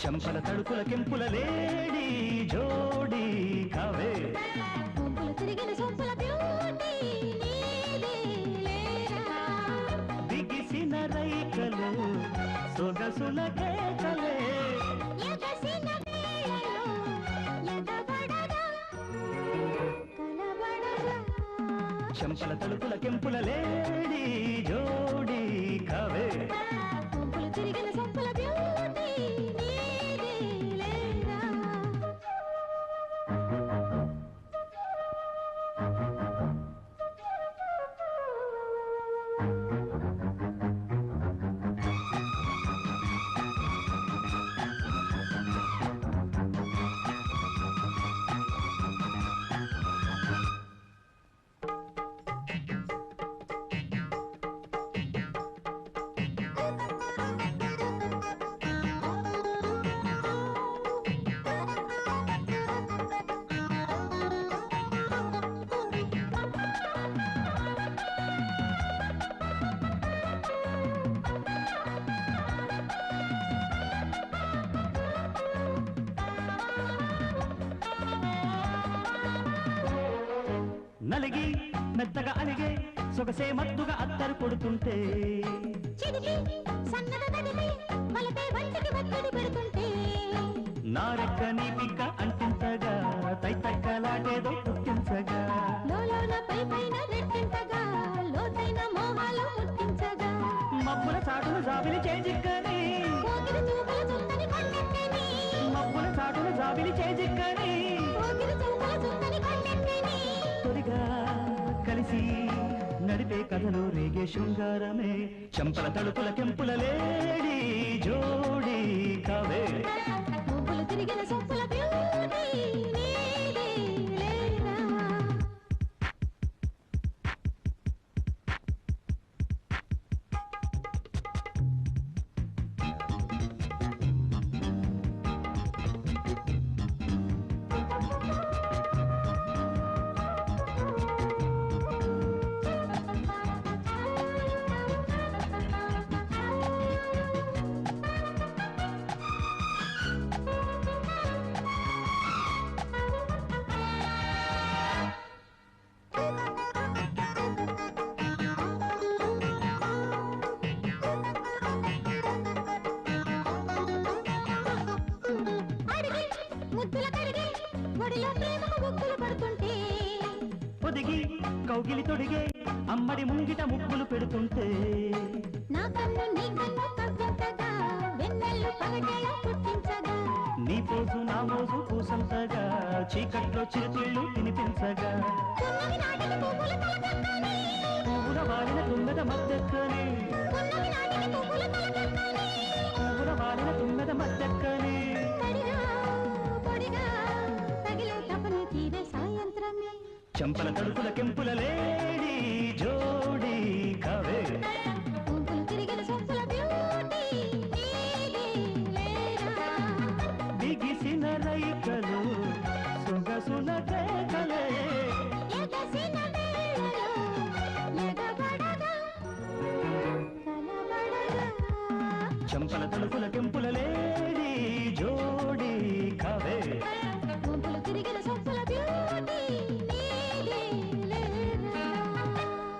చెంపల తడుకుల కెంపుల లేడి జోడి కావే కొంపులు తిరిగిన సొంపుల బ్యూటీ నీదే లేరా బిగిసిన రైకలు సొగసుల కేకలే ఎగసిన వేళలో ఎగబడగా కనబడగా చెంపల తడుకుల కెంపుల లేడి జోడి కావే కొంపులు తిరిగిన సొంపుల బ్యూటీ నీదే లేరా నలిగి మెత్తగా అలిగే సొగసే మత్తుగా అత్తరు కొడుతుంటే చిదికి సన్నద నదిని మలపే వంటికి ఒత్తిడి పెడుతుంటే నారెక్క నీ పిక్క అంటించగా తైతక్కలాటేదో పుట్టించగా లోలోన పై పైన రెట్టింతగా లోతైన మోహాలు ముట్టించగా మబ్బుల చాటును జాబిలి చేజిక్కని పోగిరి చూపుల చుందని కన్నెత్తని మబ్బుల చాటును జాబిలి చేజిక్కని పోగిరి చూపుల చుందని కన్నెత్తని తొలిగా కలిసి నడిపే కథలో రేగే శృంగారమే చెంపల తడుపుల కెంపుల లేడి జోడి కావే పువ్వులు తిరిగిన సొంపుల బ్యూటీ నీదే లేరా ముద్దుల కడిగి ఒడిలో ప్రేమకు బొక్కులు పడుతుంటే పొదిగి కౌగిలి తొడిగే అమ్మడి ముంగిట ముగ్గులు పెడుతుంటే నా కన్ను నీ కన్ను కవ్వింతగా వెన్నెల్లు పగటేలా పుట్టించగా నీ పోసు నా మోసు పూసంతగా చీకట్లో చిరుతిళ్ళు తినిపించగా పున్నమి నాటికి పువ్వులు తలకక్కని పువ్వుల వాలిన తుమ్మెద మద్దెక్కని పున్నమి నాటికి పువ్వులు తలకక్కని పువ్వుల వాలిన తుమ్మెద మద్దెక్కని కడిగా పొడిగా తగిలే తపని తీరే సాయంత్రమే చెంపల తడుపుల కెంపుల లేడి జోడి కావే పువ్వులు తిరిగిన సొంపుల బ్యూటీ నీదే లేరా బిగిసిన రైకలు సొగసుల కేకలే ఎగసిన వేళలో ఎగబడగా కనబడగా చెంపల తడుపుల కెంపుల లేడి జోడి కావే